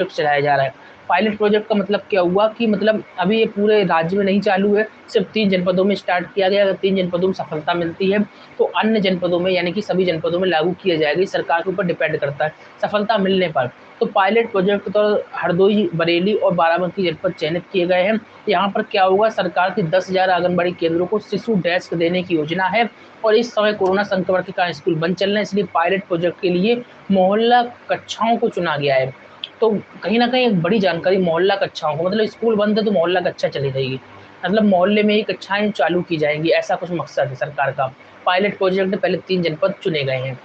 Project चलाया जा रहा है। पायलट प्रोजेक्ट का मतलब क्या हुआ कि मतलब अभी ये पूरे राज्य में नहीं चालू है, सिर्फ 3 जनपदों में स्टार्ट किया गया। अगर 3 जनपदों में सफलता मिलती है, तो अन्य जनपदों में यानी कि सभी जनपदों में लागू किया जाएगा। ये सरकार के ऊपर डिपेंड करता है, सफलता मिलने पर। तो पायलट प्रोजेक्ट तो हरदोई, बरेली और बाराबंकी जनपद चयनित किए गए हैं। यहाँ पर क्या होगा, सरकार की 10,000 आंगनबाड़ी केंद्रों को शिशु डेस्क देने की योजना है, और इस समय कोरोना संक्रमण के कारण स्कूल बंद चल रहे हैं, इसलिए पायलट प्रोजेक्ट के लिए मोहल्ला कक्षाओं को चुना गया है। तो कहीं न कहीं एक बड़ी जानकारी मोहल्ला कक्षाओं को, मतलब स्कूल बंद है तो मोहल्ला कक्षा चली जाएगी। मतलब मोहल्ले में ही कक्षाएँ चालू की जाएँगी, ऐसा कुछ मकसद है सरकार का। पायलट प्रोजेक्ट पहले 3 जनपद चुने गए हैं।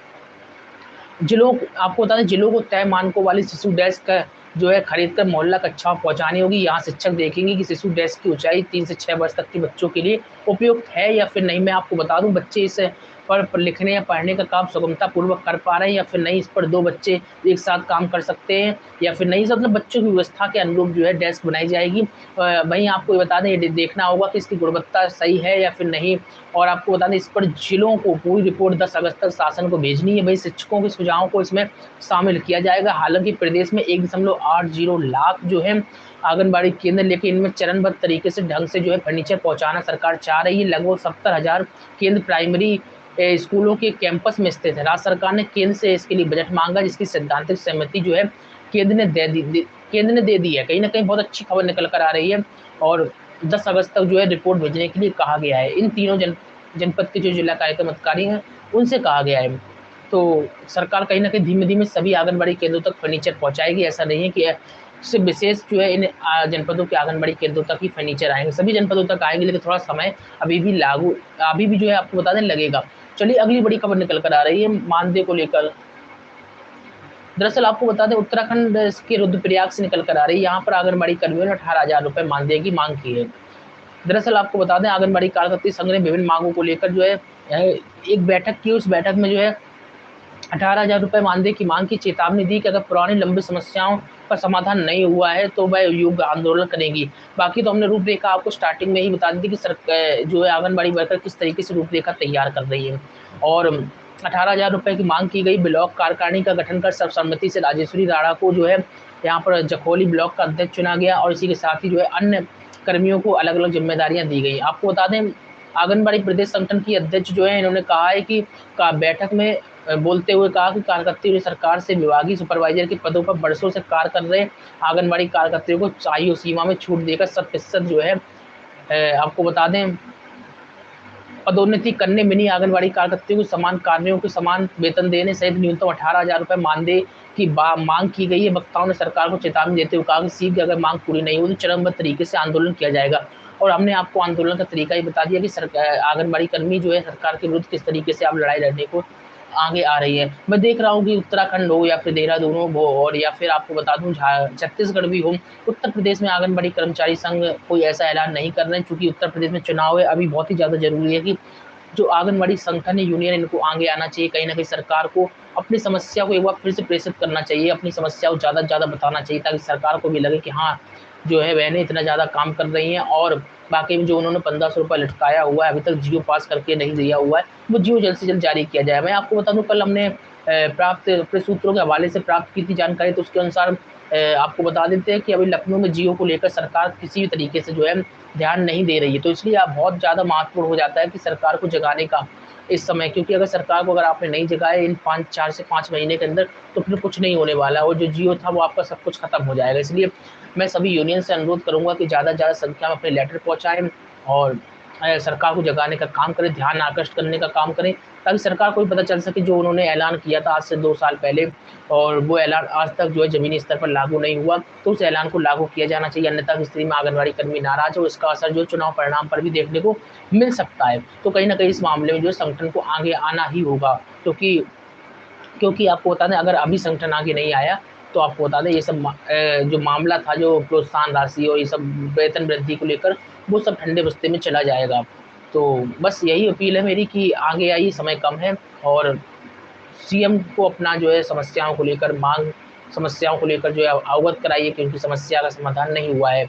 जिलों आपको बता दें, जिलों को तय मानकों वाली शिशु डेस्क जो है खरीद कर मोहल्ला कक्षाओं पहुँचानी होगी। यहाँ शिक्षक देखेंगे कि शिशु डेस्क की ऊँचाई 3 से 6 वर्ष तक के बच्चों के लिए उपयुक्त है या फिर नहीं। मैं आपको बता दूँ, बच्चे इस पर लिखने या पढ़ने का काम सुगमतापूर्वक कर पा रहे हैं या फिर नहीं, इस पर 2 बच्चे एक साथ काम कर सकते हैं या फिर नहीं। मतलब बच्चों की व्यवस्था के अनुरूप जो है डेस्क बनाई जाएगी। वहीं आपको ये बता दें, ये देखना होगा कि इसकी गुणवत्ता सही है या फिर नहीं। और आपको बता दें, इस पर जिलों को पूरी रिपोर्ट 10 अगस्त तक शासन को भेजनी है। वहीं शिक्षकों के सुझावों को इसमें शामिल किया जाएगा। हालांकि प्रदेश में 1.80 लाख जो है आंगनबाड़ी केंद्र, लेकिन इनमें चरणबद्ध तरीके से ढंग से जो है फर्नीचर पहुंचाना सरकार चाह रही है। लगभग 70,000 केंद्र प्राइमरी स्कूलों के कैंपस में स्थित है। राज्य सरकार ने केंद्र से इसके लिए बजट मांगा, जिसकी सैद्धांतिक सहमति जो है केंद्र ने दे दी है। कहीं ना कहीं बहुत अच्छी खबर निकल कर आ रही है, और 10 अगस्त तक जो है रिपोर्ट भेजने के लिए कहा गया है। इन तीनों जनपद के जो जिला कार्यक्रम अधिकारी हैं, उनसे कहा गया है। तो सरकार कहीं न कहीं धीमे-धीमे सभी आंगनबाड़ी केंद्रों तक फर्नीचर पहुँचाएगी। ऐसा नहीं है कि सिर्फ़ विशेष जो है इन जनपदों के आंगनबाड़ी केंद्रों तक ही फर्नीचर आएँगे। सभी जनपदों तक आएँगे, लेकिन थोड़ा समय अभी भी जो है आपको बता दें लगेगा। चलिए अगली बड़ी खबर निकल कर आ रही है मानदेय को लेकर। दरअसल आपको बता दें, उत्तराखंड के रुद्रप्रयाग से निकल कर आ रही है। यहाँ पर आंगनबाड़ी कर्मियों ने 18,000 रुपए मानदेय की माँग की है। दरअसल आपको बता दें, आंगनबाड़ी कार्यकर्ता संघ ने विभिन्न मांगों को लेकर जो है एक बैठक की। उस बैठक में जो है 18,000 रुपए मानदेय की मांग की, चेतावनी दी कि अगर पुरानी लंबी समस्याओं का समाधान नहीं हुआ है तो वह युग आंदोलन करेगी। बाकी तो हमने रूपरेखा आपको स्टार्टिंग में ही बता दी थी कि जो है आंगनबाड़ी वर्कर किस तरीके से रूपरेखा तैयार कर रही है। और 18,000 रुपए की मांग की गई। ब्लॉक कार्यकारिणी का गठन कर सर्वसम्मति से राजेश्वरी राणा को जो है यहाँ पर जखोली ब्लॉक का अध्यक्ष चुना गया, और इसी के साथ ही जो है अन्य कर्मियों को अलग अलग जिम्मेदारियां दी गई। आपको बता दें, आंगनबाड़ी प्रदेश संगठन की अध्यक्ष जो है, इन्होंने कहा है कि बैठक में बोलते हुए कहा कि कार्यकर्ताओं ने सरकार से विभागीय सुपरवाइजर के पदों पर बरसों से कार्य कर रहे आंगनबाड़ी कार्यकर्ताओं को आयु सीमा में छूट देकर 100% जो है आपको बता दें पदोन्नति करने, मिनी आंगनबाड़ी कार्यकर्ताओं को समान कार्यों को समान वेतन देने सहित न्यूनतम 18,000 रुपए मानदेय की मांग की गई है। वक्ताओं ने सरकार को चेतावनी देते हुए कहा कि शीघ्र अगर मांग पूरी नहीं हो तो चरणबद्ध तरीके से आंदोलन किया जाएगा। और हमने आपको आंदोलन का तरीका ही बता दिया कि आंगनबाड़ी कर्मी जो है सरकार के विरुद्ध किस तरीके से आप लड़ाई लड़ने को आगे आ रही है। मैं देख रहा हूँ कि उत्तराखंड हो या फिर देहरादून हो, और या फिर आपको बता दूं छत्तीसगढ़ भी हो, उत्तर प्रदेश में आंगनबाड़ी कर्मचारी संघ कोई ऐसा ऐलान नहीं कर रहे हैं, क्योंकि उत्तर प्रदेश में चुनाव है। अभी बहुत ही ज्यादा जरूरी है कि जो आंगनबाड़ी संगठन है, यूनियन, इनको आगे आना चाहिए। कहीं ना कहीं सरकार को अपनी समस्या को एक बार फिर से प्रेषित करना चाहिए, अपनी समस्या को ज़्यादा से ज़्यादा बताना चाहिए, ताकि सरकार को भी लगे कि हाँ जो है बहनें इतना ज़्यादा काम कर रही हैं। और बाकी में जो उन्होंने 1500 रुपये लटकाया हुआ है, अभी तक जियो पास करके नहीं दिया हुआ है, वो जियो जल्द से जल्द जारी किया जाए। मैं आपको बता दूं, कल हमने प्राप्त अपने सूत्रों के हवाले से प्राप्त की थी जानकारी, तो उसके अनुसार आपको बता देते हैं कि अभी लखनऊ में जियो को लेकर सरकार किसी भी तरीके से जो है ध्यान नहीं दे रही है। तो इसलिए आप बहुत ज़्यादा महत्वपूर्ण हो जाता है कि सरकार को जगाने का इस समय, क्योंकि अगर सरकार को अगर आपने नहीं जगाया इन 4 से 5 महीने के अंदर, तो फिर कुछ नहीं होने वाला है, और जो जियो था वो आपका सब कुछ खत्म हो जाएगा। इसलिए मैं सभी यूनियन से अनुरोध करूंगा कि ज़्यादा से ज़्यादा संख्या में अपने लेटर पहुँचाएँ और सरकार को जगाने का काम करें, ध्यान आकृष्ट करने का काम करें, ताकि सरकार को भी पता चल सके जो उन्होंने ऐलान किया था आज से 2 साल पहले, और वो ऐलान आज तक जो है ज़मीनी स्तर पर लागू नहीं हुआ, तो उस ऐलान को लागू किया जाना चाहिए। अन्यथा की स्थिति में आंगनबाड़ी कर्मी नाराज़ हो, इसका असर जो है चुनाव परिणाम पर भी देखने को मिल सकता है। तो कहीं न कहीं इस मामले में जो है संगठन को आगे आना ही होगा, क्योंकि क्योंकि आपको बता दें, अगर अभी संगठन आगे नहीं आया, तो आपको बता दें ये सब जो मामला था, जो प्रोत्साहन राशि और ये सब वेतन वृद्धि को लेकर, वो सब ठंडे बस्ते में चला जाएगा। तो बस यही अपील है मेरी कि आगे आइए, समय कम है, और सीएम को अपना जो है समस्याओं को लेकर जो है अवगत कराइए कि उनकी समस्या का समाधान नहीं हुआ है।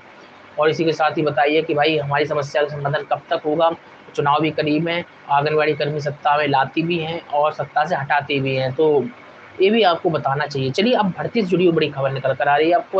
और इसी के साथ ही बताइए कि भाई हमारी समस्या का समाधान कब तक होगा। चुनाव भी करीब है, आंगनबाड़ी कर्मी सत्ता में लाती भी हैं और सत्ता से हटाती भी हैं। तो ये भी आपको बताना चाहिए। चलिए अब भर्ती से जुड़ी हुई बड़ी खबर निकल कर आ रही है आपको